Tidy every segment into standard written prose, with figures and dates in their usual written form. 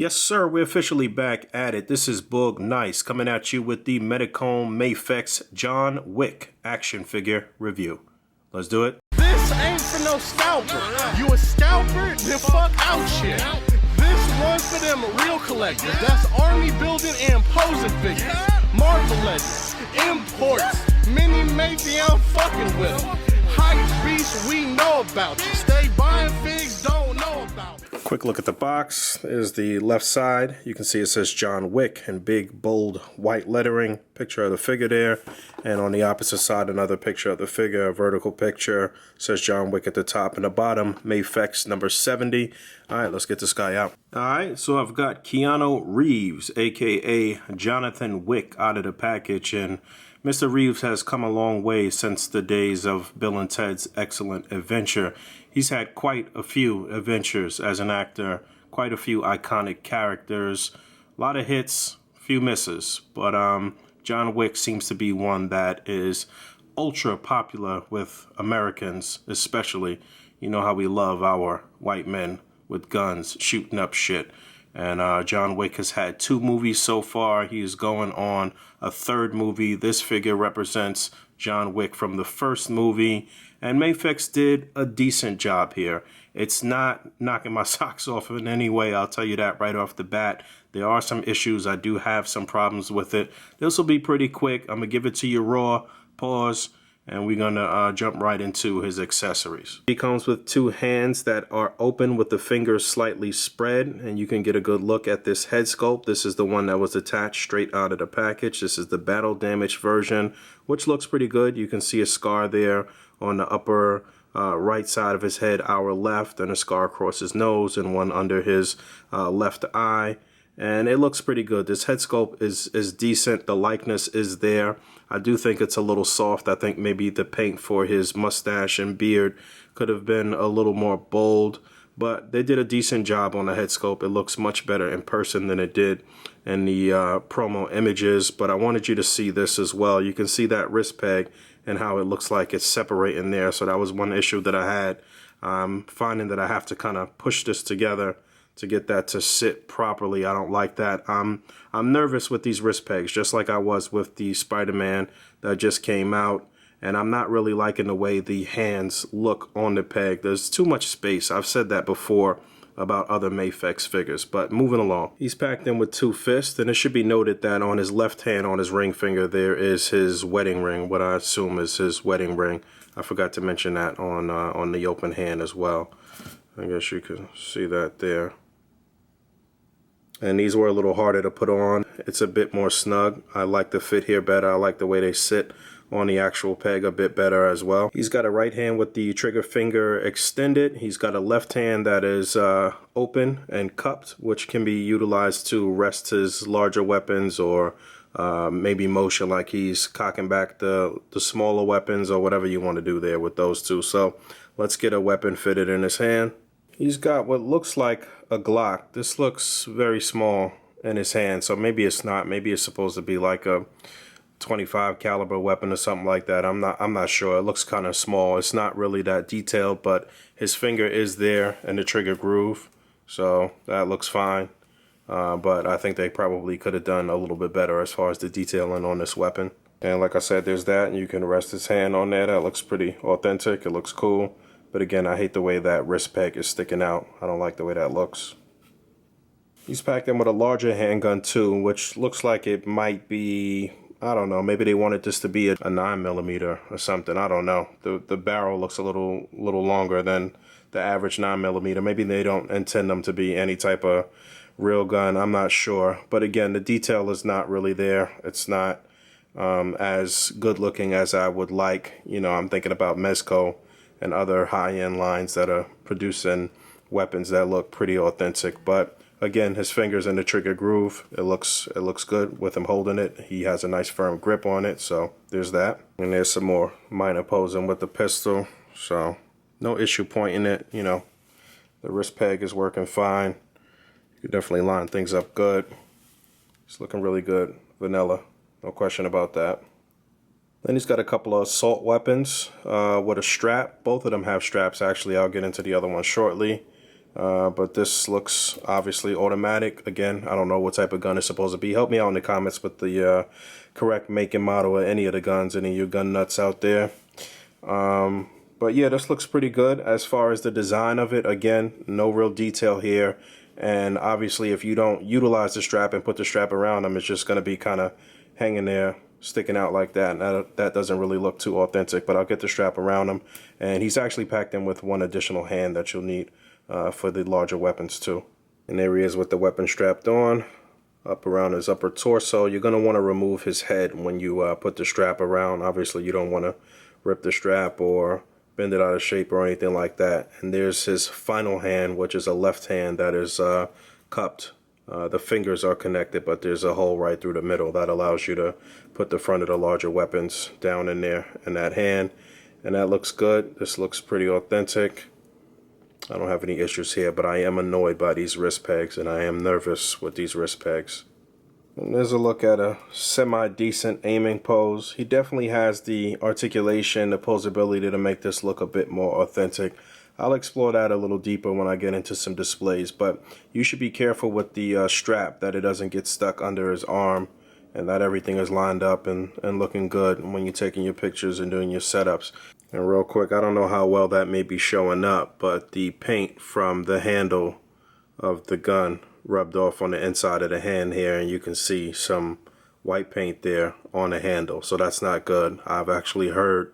Yes, sir, we're officially back at it. This is Boog Nice coming at you with the Medicom Mafex John Wick action figure review. Let's do it. This ain't for no scalper. You a scalper? Then fuck out shit. This one's for them real collectors. That's army building and posing figures. Marvel Legends, imports, mini Mayfield fucking with them. Hype beast, we know about you. Stay buying figs, don't know about it. Quick look at the box. There's the left side. You can see it says John Wick in big, bold, white lettering. Picture of the figure there. And on the opposite side, another picture of the figure, a vertical picture. It says John Wick at the top and the bottom. Mafex number 70. All right, let's get this guy out. All right, so I've got Keanu Reeves, a.k.a. Jonathan Wick, out of the package. And Mr. Reeves has come a long way since the days of Bill and Ted's Excellent Adventure. He's had quite a few adventures as an actor, quite a few iconic characters, a lot of hits, few misses. But John Wick seems to be one that is ultra popular with Americans, especially. You know how we love our white men with guns shooting up shit. And John Wick has had 2 movies so far. He is going on a 3rd movie. This figure represents John Wick from the first movie. And Mafex did a decent job here. It's not knocking my socks off in any way. I'll tell you that right off the bat. There are some issues. I do have some problems with it. This will be pretty quick. I'm going to give it to you raw. Pause. And we're going to jump right into his accessories. He comes with 2 hands that are open with the fingers slightly spread. And you can get a good look at this head sculpt. This is the one that was attached straight out of the package. This is the battle damaged version, which looks pretty good. You can see a scar there on the upper right side of his head, our left, and a scar across his nose and one under his left eye. And it looks pretty good. This head sculpt is decent. The likeness is there. I do think it's a little soft. I think maybe the paint for his mustache and beard could have been a little more bold. But they did a decent job on the head sculpt. It looks much better in person than it did in the promo images. But I wanted you to see this as well. You can see that wrist peg and how it looks like it's separating there. So that was one issue that I had. I'm finding that I have to kind of push this together to get that to sit properly. I don't like that. I'm nervous with these wrist pegs, just like I was with the Spider-Man that just came out. And I'm not really liking the way the hands look on the peg. There's too much space. I've said that before about other Mafex figures. But moving along. He's packed in with 2 fists. And it should be noted that on his left hand, on his ring finger, there is his wedding ring. What I assume is his wedding ring. I forgot to mention that on the open hand as well. I guess you can see that there. And these were a little harder to put on. It's a bit more snug. I like the fit here better. I like the way they sit on the actual peg a bit better as well. He's got a right hand with the trigger finger extended. He's got a left hand that is open and cupped, which can be utilized to rest his larger weapons or maybe motion like he's cocking back the smaller weapons or whatever you want to do there with those 2. So let's get a weapon fitted in his hand. He's got what looks like a Glock. This looks very small in his hand, so maybe it's not. Maybe it's supposed to be like a 25 caliber weapon or something like that. I'm not sure. It looks kind of small. It's not really that detailed, but his finger is there in the trigger groove, so that looks fine. But I think they probably could have done a little bit better as far as the detailing on this weapon. And like I said, there's that, and you can rest his hand on there. That looks pretty authentic. It looks cool. But again, I hate the way that wrist peg is sticking out. I don't like the way that looks. He's packed in with a larger handgun too, which looks like it might be, I don't know, maybe they wanted this to be a 9mm or something. I don't know. The barrel looks a little longer than the average 9mm. Maybe they don't intend them to be any type of real gun. I'm not sure. But again, the detail is not really there. It's not as good looking as I would like. You know, I'm thinking about Mezco and other high-end lines that are producing weapons that look pretty authentic. But again, his fingers in the trigger groove. It looks good with him holding it. He has a nice firm grip on it, so there's that. And there's some more minor posing with the pistol, so no issue pointing it. You know, the wrist peg is working fine. You can definitely line things up good. It's looking really good, vanilla, no question about that. Then he's got a couple of assault weapons with a strap. Both of them have straps, actually. I'll get into the other one shortly. But this looks obviously automatic. Again, I don't know what type of gun it's supposed to be. Help me out in the comments with the correct make and model of any of the guns, any of you gun nuts out there. But yeah, this looks pretty good as far as the design of it. Again, no real detail here. And obviously, if you don't utilize the strap and put the strap around them, it's just going to be kind of hanging there, sticking out like that. And that doesn't really look too authentic, but I'll get the strap around him. And he's actually packed in with one additional hand that you'll need for the larger weapons too. And there he is with the weapon strapped on, up around his upper torso. You're going to want to remove his head when you put the strap around. Obviously, you don't want to rip the strap or bend it out of shape or anything like that. And there's his final hand, which is a left hand that is cupped. The fingers are connected, but there's a hole right through the middle that allows you to put the front of the larger weapons down in there in that hand. And that looks good. This looks pretty authentic. I don't have any issues here, but I am annoyed by these wrist pegs, and I am nervous with these wrist pegs. And there's a look at a semi-decent aiming pose. He definitely has the articulation, the posability to make this look a bit more authentic. I'll explore that a little deeper when I get into some displays, but you should be careful with the strap, that it doesn't get stuck under his arm, and that everything is lined up and looking good when you're taking your pictures and doing your setups. And real quick, I don't know how well that may be showing up, but the paint from the handle of the gun rubbed off on the inside of the hand here, and you can see some white paint there on the handle, so that's not good. I've actually heard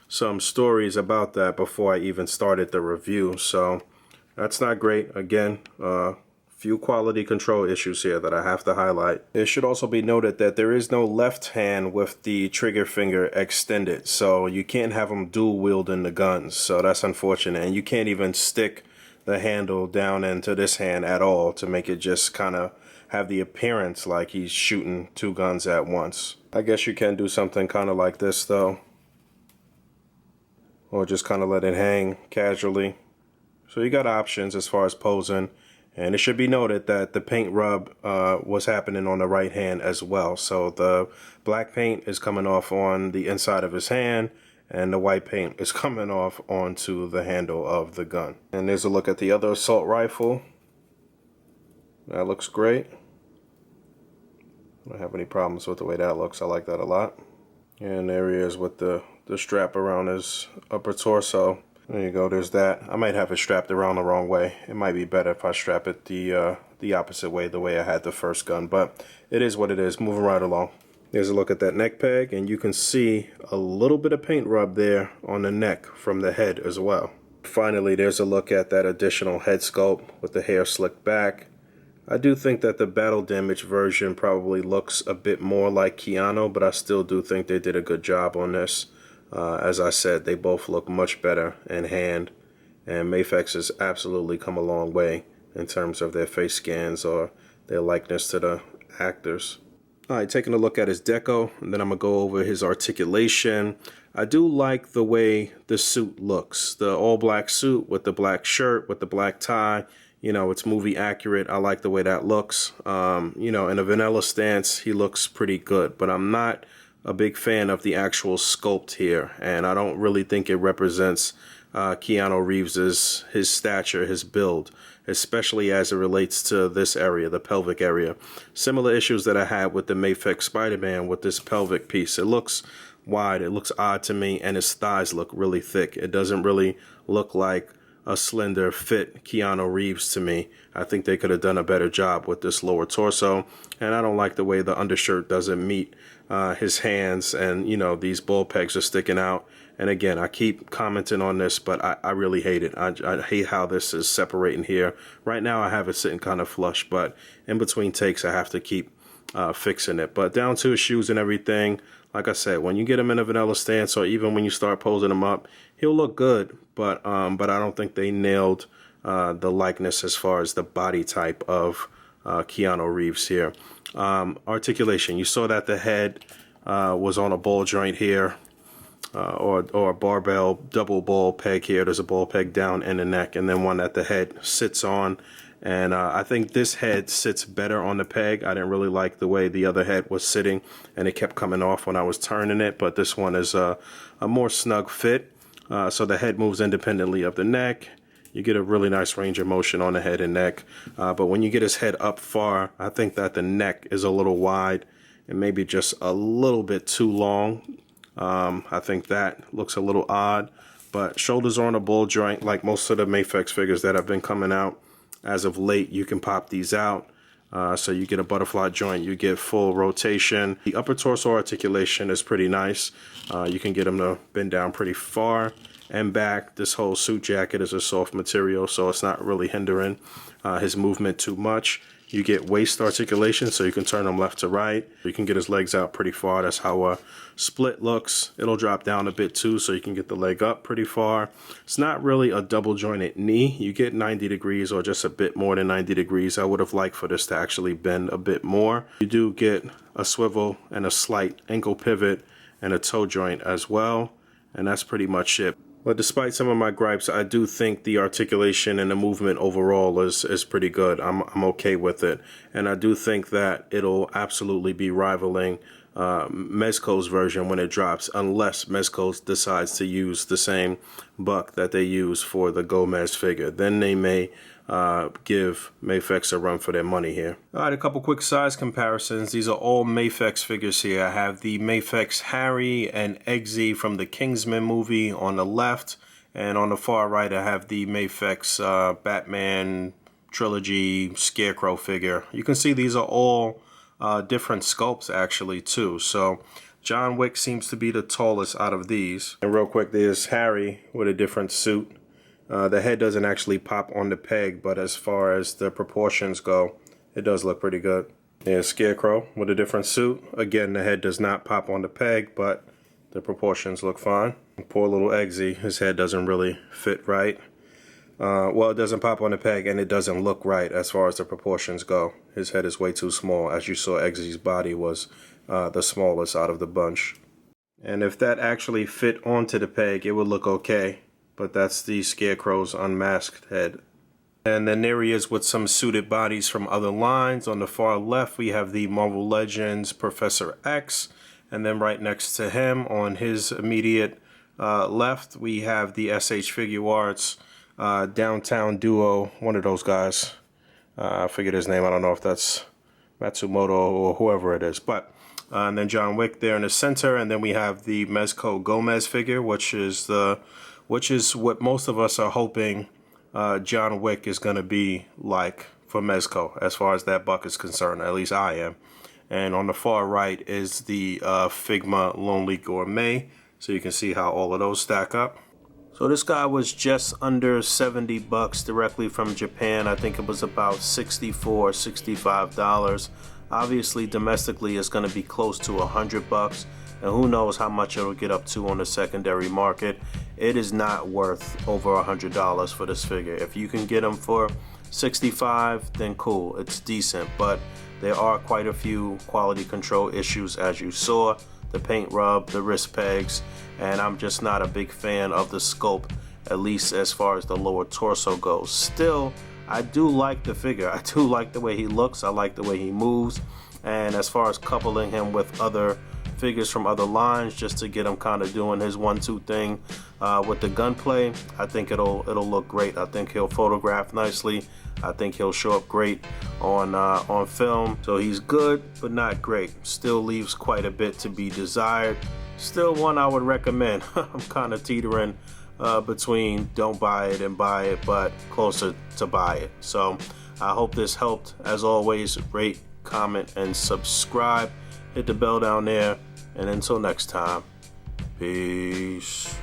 some stories about that before I even started the review, so that's not great. Again, few quality control issues here that I have to highlight. It should also be noted that there is no left hand with the trigger finger extended, so you can't have them dual wielding the guns, so that's unfortunate. And you can't even stick the handle down into this hand at all to make it just kind of have the appearance like he's shooting two guns at once. I guess you can do something kind of like this though, or just kind of let it hang casually. So you got options as far as posing. And it should be noted that the paint rub was happening on the right hand as well. So the black paint is coming off on the inside of his hand, and the white paint is coming off onto the handle of the gun. And there's a look at the other assault rifle. That looks great. I don't have any problems with the way that looks. I like that a lot. And there he is with the strap around his upper torso. There you go, there's that. I might have it strapped around the wrong way. It might be better if I strap it the opposite way, the way I had the first gun, but it is what it is. Moving right along. There's a look at that neck peg, and you can see a little bit of paint rub there on the neck from the head as well. Finally, there's a look at that additional head sculpt with the hair slicked back. I do think that the battle damage version probably looks a bit more like Keanu, but I still do think they did a good job on this. As I said, they both look much better in hand, and Mafex has absolutely come a long way in terms of their face scans or their likeness to the actors. Alright, taking a look at his deco, and then I'm going to go over his articulation. I do like the way the suit looks. The all-black suit with the black shirt, with the black tie. You know, it's movie accurate. I like the way that looks. You know, in a vanilla stance, he looks pretty good, but I'm not a big fan of the actual sculpt here, and I don't really think it represents Keanu Reeves's his stature, his build, especially as it relates to this area, the pelvic area. Similar issues that I had with the Mafex Spider-Man with this pelvic piece. It looks wide, it looks odd to me, and his thighs look really thick. It doesn't really look like a slender fit Keanu Reeves to me. I think they could have done a better job with this lower torso, and I don't like the way the undershirt doesn't meet his hands, and you know, these ball pegs are sticking out. And again, I keep commenting on this, but I really hate it. I hate how this is separating here. Right now I have it sitting kind of flush, but in between takes I have to keep fixing it. But down to his shoes and everything, like I said, when you get him in a vanilla stance, or even when you start posing him up, he'll look good, but I don't think they nailed the likeness as far as the body type of Keanu Reeves here. Articulation, you saw that the head was on a ball joint here, or a barbell double ball peg here. There's a ball peg down in the neck, and then one that the head sits on. And I think this head sits better on the peg. I didn't really like the way the other head was sitting, and it kept coming off when I was turning it, but this one is a more snug fit. So the head moves independently of the neck. You get a really nice range of motion on the head and neck. But when you get his head up far, I think that the neck is a little wide and maybe just a little bit too long. I think that looks a little odd. But shoulders are on a ball joint like most of the Mafex figures that have been coming out. As of late, you can pop these out. So you get a butterfly joint, you get full rotation. The upper torso articulation is pretty nice. You can get him to bend down pretty far and back. This whole suit jacket is a soft material, so it's not really hindering his movement too much. You get waist articulation, so you can turn him left to right. You can get his legs out pretty far. That's how a split looks. It'll drop down a bit too, so you can get the leg up pretty far. It's not really a double jointed knee. You get 90 degrees or just a bit more than 90 degrees. I would have liked for this to actually bend a bit more. You do get a swivel and a slight ankle pivot and a toe joint as well, and that's pretty much it. But despite some of my gripes, I do think the articulation and the movement overall is pretty good. I'm okay with it. And I do think that it'll absolutely be rivaling Mezco's version when it drops, unless Mezco decides to use the same buck that they use for the Gomez figure. Then they may give Mafex a run for their money here. Alright, a couple quick size comparisons. These are all Mafex figures here. I have the Mafex Harry and Eggsy from the Kingsman movie on the left, and on the far right I have the Mafex Batman trilogy Scarecrow figure. You can see these are all different sculpts actually too. So John Wick seems to be the tallest out of these. And real quick, there's Harry with a different suit. The head doesn't actually pop on the peg, but as far as the proportions go, it does look pretty good. There's Scarecrow with a different suit. Again, the head does not pop on the peg, but the proportions look fine. Poor little Eggsy, his head doesn't really fit right. Well, it doesn't pop on the peg, and it doesn't look right as far as the proportions go. His head is way too small. As you saw, Eggsy's body was the smallest out of the bunch. And if that actually fit onto the peg, it would look okay. But that's the Scarecrow's unmasked head. And then there he is with some suited bodies from other lines. On the far left, we have the Marvel Legends Professor X. And then right next to him, on his immediate left, we have the S.H.Figuarts Downtown Duo, one of those guys. I forget his name. I don't know if that's Matsumoto or whoever it is. But and then John Wick there in the center. And then we have the Mezco Gomez figure, which is what most of us are hoping John Wick is going to be like for Mezco, as far as that buck is concerned. At least I am. And on the far right is the Figma Lonely Gourmet. So you can see how all of those stack up. So this guy was just under 70 bucks directly from Japan. I think it was about $64, $65. Obviously, domestically, it's going to be close to 100 bucks. And who knows how much it'll get up to on the secondary market. It is not worth over $100 for this figure. If you can get them for $65, then cool, it's decent. But there are quite a few quality control issues, as you saw. The paint rub, the wrist pegs, and I'm just not a big fan of the sculpt, at least as far as the lower torso goes. Still, I do like the figure. I do like the way he looks. I like the way he moves. And as far as coupling him with other figures from other lines, just to get him kind of doing his 1-2 thing with the gunplay, I think it'll look great. I think he'll photograph nicely. I think he'll show up great on film. So he's good, but not great. Still leaves quite a bit to be desired. Still one I would recommend. I'm kind of teetering between don't buy it and buy it, but closer to buy it. So I hope this helped. As always, rate, comment, and subscribe. Hit the bell down there. And until next time, peace.